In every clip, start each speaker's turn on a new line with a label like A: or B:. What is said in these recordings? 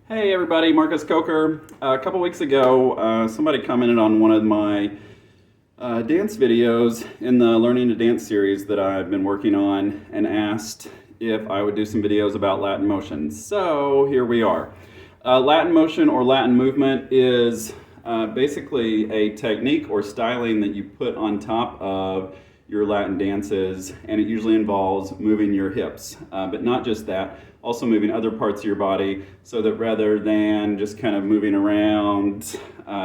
A: Hey everybody, Marcus Coker. A couple weeks ago, somebody commented on one of my dance videos in the Learning to Dance series that I've been working on and asked if I would do some videos about Latin motion. So here we are. Latin motion or Latin movement is basically a technique or styling that you put on top of your Latin dances, and it usually involves moving your hips, but not just that, also moving other parts of your body, so that rather than just kind of moving around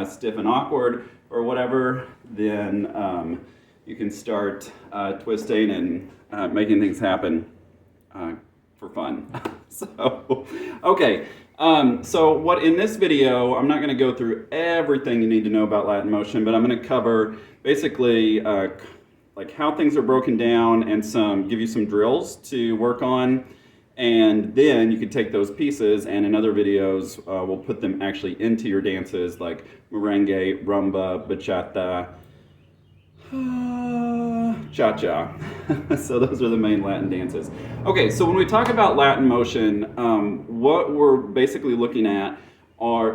A: stiff and awkward or whatever, then you can start twisting and making things happen for fun. Okay. So what in this video, I'm not going to go through everything you need to know about Latin motion, but I'm going to cover basically like how things are broken down and give you some drills to work on. And then you can take those pieces and in other videos, we'll put them actually into your dances like merengue, rumba, bachata, cha-cha. So those are the main Latin dances. Okay, so when we talk about Latin motion, what we're basically looking at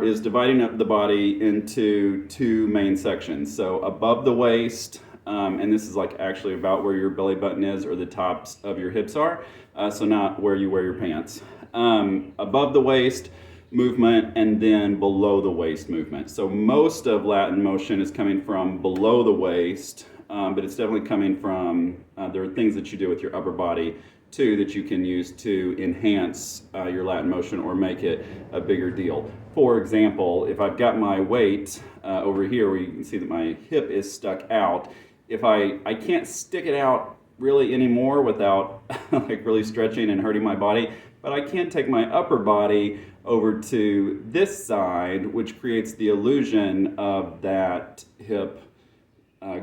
A: is dividing up the body into two main sections. So above the waist, and this is like actually about where your belly button is or the tops of your hips are, so not where you wear your pants. Above the waist movement and then below the waist movement. So most of Latin motion is coming from below the waist, but it's definitely coming from, there are things that you do with your upper body too that you can use to enhance your Latin motion or make it a bigger deal. For example, if I've got my weight over here where you can see that my hip is stuck out, if I can't stick it out really anymore without like really stretching and hurting my body, but I can take my upper body over to this side, which creates the illusion of that hip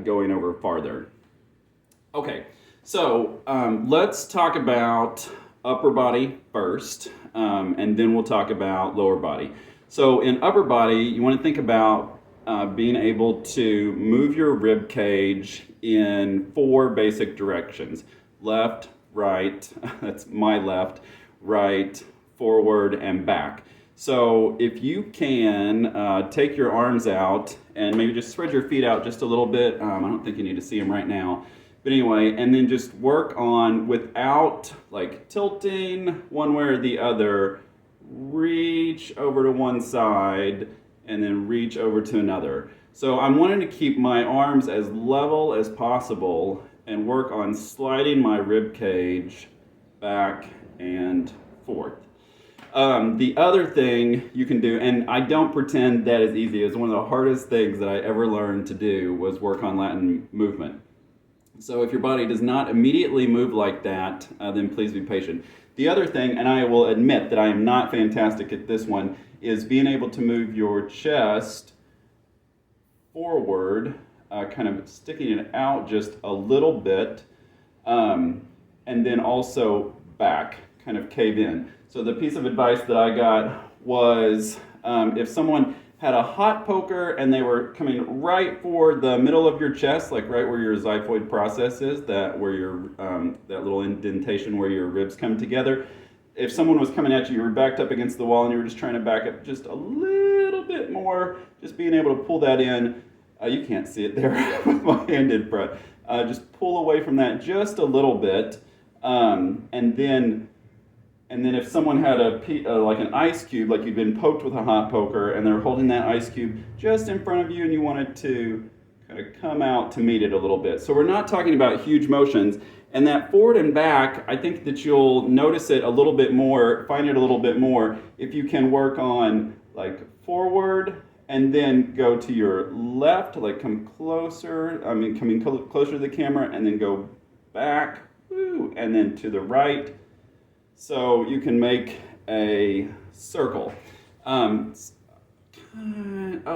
A: going over farther. Okay, so let's talk about upper body first, and then we'll talk about lower body. So in upper body, you want to think about being able to move your rib cage in four basic directions. Left, right, that's my left, right, forward, and back. So if you can take your arms out and maybe just spread your feet out just a little bit. I don't think you need to see them right now. But anyway, and then just work on, without like tilting one way or the other, reach over to one side and then reach over to another. So I'm wanting to keep my arms as level as possible and work on sliding my rib cage back and forth. The other thing you can do, and I don't pretend that is easy, is one of the hardest things that I ever learned to do was work on Latin movement. So if your body does not immediately move like that, then please be patient. The other thing, and I will admit that I am not fantastic at this one, is being able to move your chest forward, kind of sticking it out just a little bit, and then also back, kind of cave in. So the piece of advice that I got was if someone had a hot poker and they were coming right for the middle of your chest, like right where your xiphoid process is, that where your that little indentation where your ribs come together. If someone was coming at you, you were backed up against the wall and you were just trying to back up just a little bit more, just being able to pull that in. You can't see it there with my hand in front. Just pull away from that just a little bit, and then if someone had like an ice cube, like you'd been poked with a hot poker, and they're holding that ice cube just in front of you, and you wanted to kind of come out to meet it a little bit. So we're not talking about huge motions. And that forward and back, I think that you'll notice it a little bit more, find it a little bit more, if you can work on like forward and then go to your left, like come closer, coming closer to the camera, and then go back, and then to the right. So you can make a circle. Oh,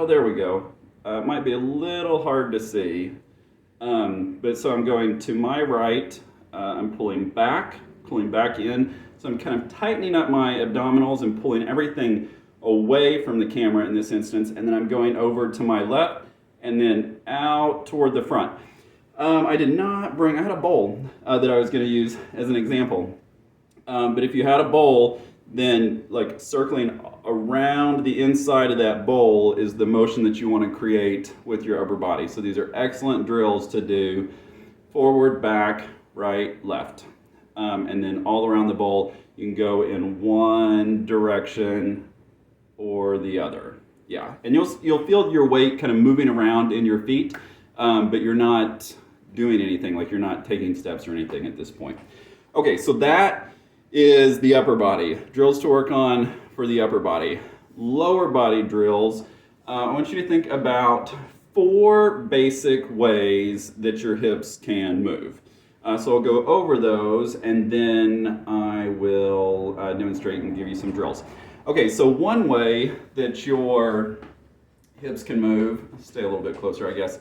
A: there we go. It might be a little hard to see. But so I'm going to my right, I'm pulling back in. So I'm kind of tightening up my abdominals and pulling everything away from the camera in this instance. And then I'm going over to my left and then out toward the front. I did not I had a bowl that I was going to use as an example. But if you had a bowl, then like circling around the inside of that bowl is the motion that you want to create with your upper body. So these are excellent drills to do forward, back, right, left. And then all around the bowl, you can go in one direction or the other. Yeah, and you'll feel your weight kind of moving around in your feet, but you're not doing anything, like you're not taking steps or anything at this point. Okay, so that is the upper body. Drills to work on for the upper body. Lower body drills, I want you to think about 4 basic ways that your hips can move. So I'll go over those and then I will demonstrate and give you some drills. Okay, so one way that your hips can move, stay a little bit closer I guess,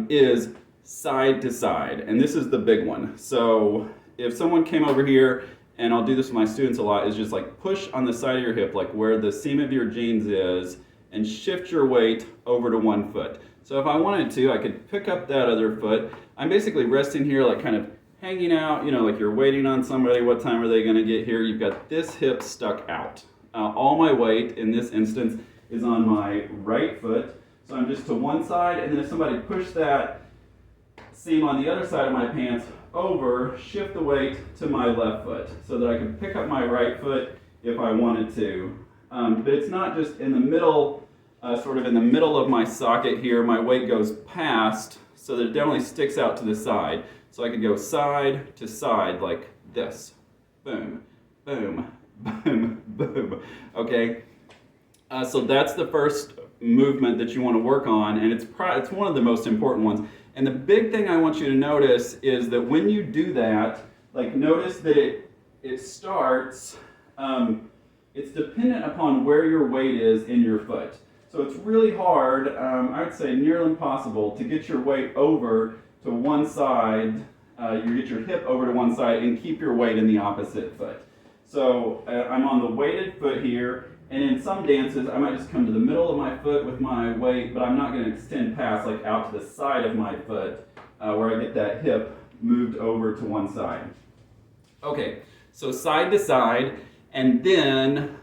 A: is side to side. And this is the big one. So if someone came over here, and I'll do this with my students a lot, is just like push on the side of your hip, like where the seam of your jeans is, and shift your weight over to one foot. So if I wanted to, I could pick up that other foot. I'm basically resting here, like kind of hanging out, you know, like you're waiting on somebody, what time are they gonna get here? You've got this hip stuck out. All my weight in this instance is on my right foot. So I'm just to one side, and then if somebody pushed that seam on the other side of my pants over, shift the weight to my left foot so that I can pick up my right foot if I wanted to. But it's not just in the middle, sort of in the middle of my socket here, my weight goes past so that it definitely sticks out to the side. So I could go side to side like this. Boom, boom, boom, boom. Okay? So that's the first movement that you want to work on, and it's one of the most important ones. And the big thing I want you to notice is that when you do that, like notice that it starts, it's dependent upon where your weight is in your foot. So it's really hard, I would say nearly impossible, to get your weight over to one side, you get your hip over to one side and keep your weight in the opposite foot. So I'm on the weighted foot here, and in some dances, I might just come to the middle of my foot with my weight, but I'm not going to extend past, like out to the side of my foot, where I get that hip moved over to one side. Okay, so side to side, and then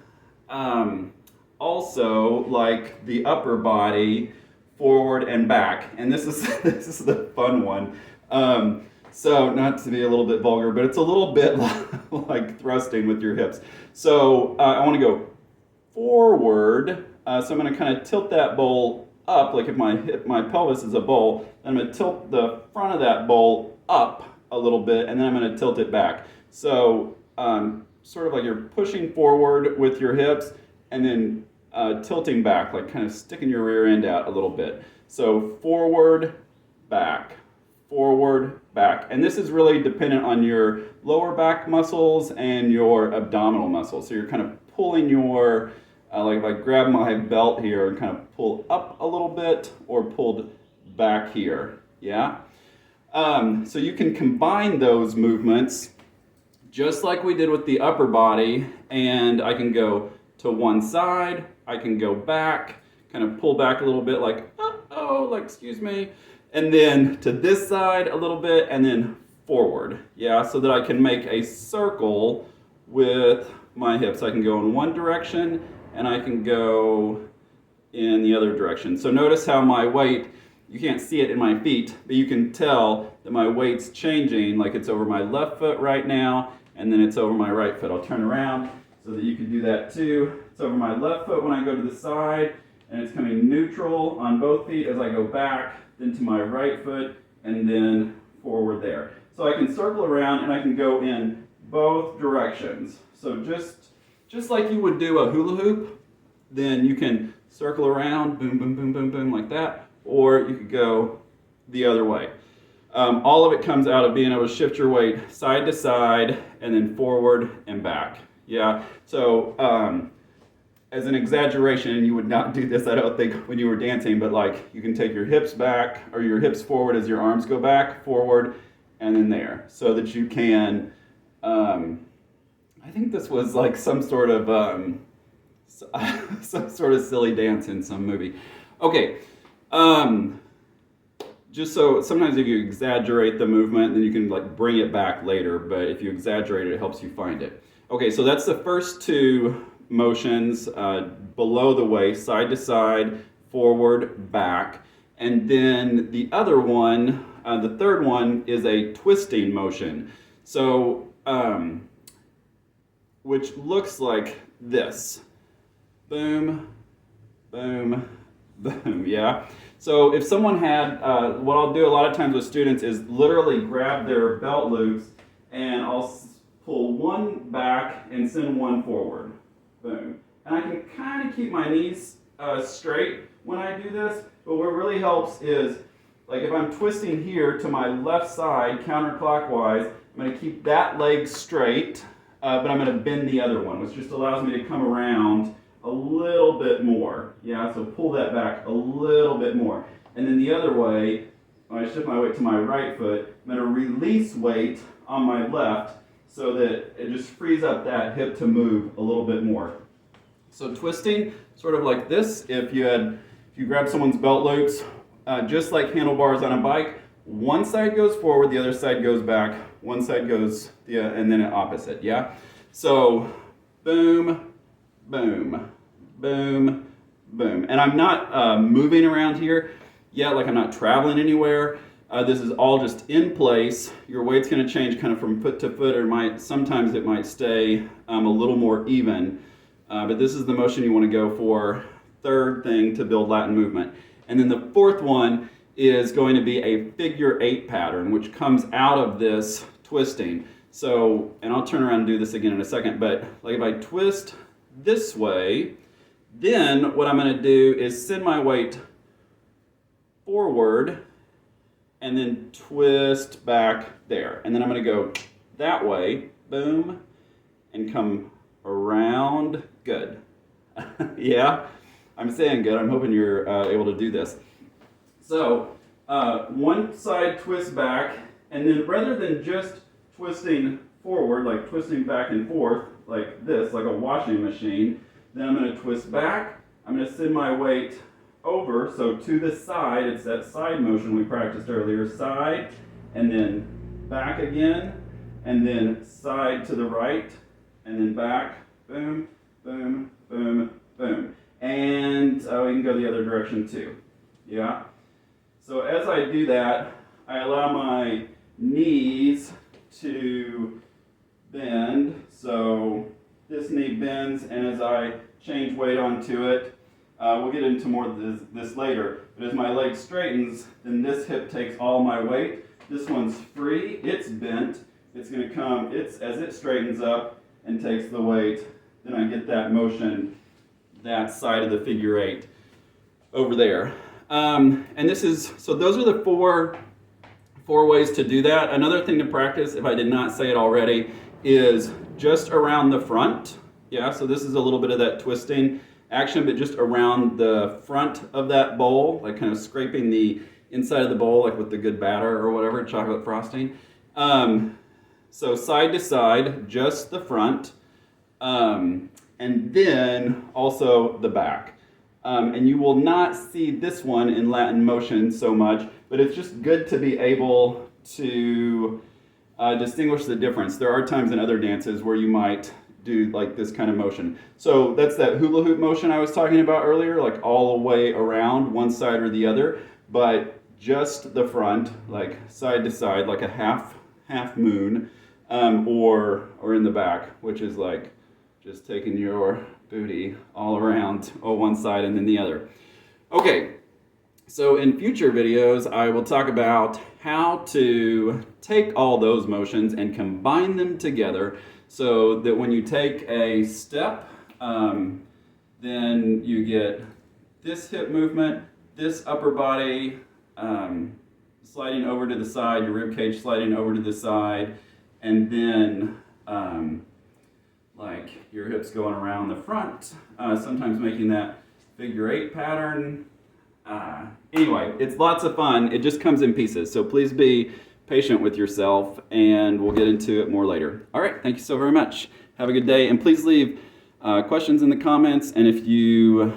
A: also like the upper body, forward and back. And this is the fun one. So not to be a little bit vulgar, but it's a little bit like thrusting with your hips. So I want to go forward, so I'm going to kind of tilt that bowl up, like if my pelvis is a bowl, then I'm going to tilt the front of that bowl up a little bit, and then I'm going to tilt it back. So sort of like you're pushing forward with your hips, and then tilting back, like kind of sticking your rear end out a little bit. So forward, back, and this is really dependent on your lower back muscles and your abdominal muscles. So you're kind of pulling your, like if I grab my belt here and kind of pull up a little bit or pulled back here, yeah? So you can combine those movements just like we did with the upper body, and I can go to one side, I can go back, kind of pull back a little bit like, like excuse me, and then to this side a little bit, and then forward, yeah, so that I can make a circle with my hips. I can go in one direction and I can go in the other direction. So notice how my weight, you can't see it in my feet, but you can tell that my weight's changing, like it's over my left foot right now, and then it's over my right foot. I'll turn around so that you can do that too. It's over my left foot when I go to the side, and it's coming neutral on both feet as I go back, then to my right foot, and then forward there. So I can circle around and I can go in both directions. So just like you would do a hula hoop, then you can circle around, boom, boom, boom, boom, boom, like that, or you could go the other way. All of it comes out of being able to shift your weight side to side and then forward and back. Yeah, so as an exaggeration, and you would not do this, I don't think, when you were dancing, but like you can take your hips back or your hips forward as your arms go back, forward, and then there, so that you can, I think this was like some sort of silly dance in some movie. Okay, just so sometimes if you exaggerate the movement, then you can like bring it back later, but if you exaggerate it, it helps you find it. Okay, so that's the first two motions, below the waist, side to side, forward, back. And then the other one, the third one, is a twisting motion. So, which looks like this. Boom, boom, boom, yeah? So if someone had, what I'll do a lot of times with students is literally grab their belt loops and I'll pull one back and send one forward. Boom. And I can kind of keep my knees straight when I do this, but what really helps is, like if I'm twisting here to my left side counterclockwise, I'm going to keep that leg straight, but I'm going to bend the other one, which just allows me to come around a little bit more. Yeah, so pull that back a little bit more. And then the other way, when I shift my weight to my right foot, I'm going to release weight on my left so that it just frees up that hip to move a little bit more. So twisting, sort of like this, if you grab someone's belt loops, just like handlebars on a bike, one side goes forward, the other side goes back, one side goes, and then an opposite, yeah? So, boom, boom, boom, boom. And I'm not moving around here yet, like I'm not traveling anywhere. This is all just in place. Your weight's going to change kind of from foot to foot, or sometimes it might stay a little more even. But this is the motion you want to go for. Third thing to build Latin movement. And then the fourth one is going to be a figure 8 pattern, which comes out of this twisting. So, and I'll turn around and do this again in a second, but like if I twist this way, then what I'm going to do is send my weight forward and then twist back there. And then I'm going to go that way, boom, and come around. Good. Yeah, I'm saying good. I'm hoping you're able to do this. So one side twist back, and then rather than just twisting forward, like twisting back and forth like this, like a washing machine, then I'm going to twist back. I'm going to send my weight over, so to the side. It's that side motion we practiced earlier. Side, and then back again, and then side to the right, and then back. Boom, boom, boom, boom. And we can go the other direction too. Yeah? So as I do that, I allow my knees to bend. So this knee bends, and as I change weight onto it, we'll get into more of this later, but as my leg straightens, then this hip takes all my weight. This one's free, it's bent, it's going to come, as it straightens up and takes the weight, then I get that motion, that side of the figure 8 over there. And this is, so those are the four ways to do that. Another thing to practice, if I did not say it already, is just around the front. Yeah, so this is a little bit of that twisting action, but just around the front of that bowl, like kind of scraping the inside of the bowl, like with the good batter or whatever, chocolate frosting. So side to side, just the front, and then also the back. And you will not see this one in Latin motion so much, but it's just good to be able to distinguish the difference. There are times in other dances where you might do like this kind of motion. So that's that hula hoop motion I was talking about earlier, like all the way around one side or the other, but just the front, like side to side, like a half moon, or in the back, which is like just taking your booty all around one side and then the other. Okay, so in future videos, I will talk about how to take all those motions and combine them together so that when you take a step, then you get this hip movement, this upper body sliding over to the side, your rib cage sliding over to the side, and then like your hips going around the front, sometimes making that figure 8 pattern. Anyway, it's lots of fun. It just comes in pieces, so please be patient with yourself, and we'll get into it more later. All right, thank you so very much. Have a good day, and please leave questions in the comments, and if you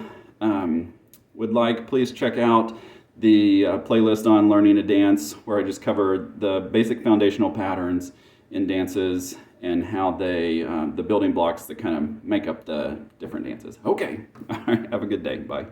A: would like, please check out the playlist on learning to dance, where I just cover the basic foundational patterns in dances, and how they, the building blocks that kind of make up the different dances. Okay, all right, have a good day. Bye.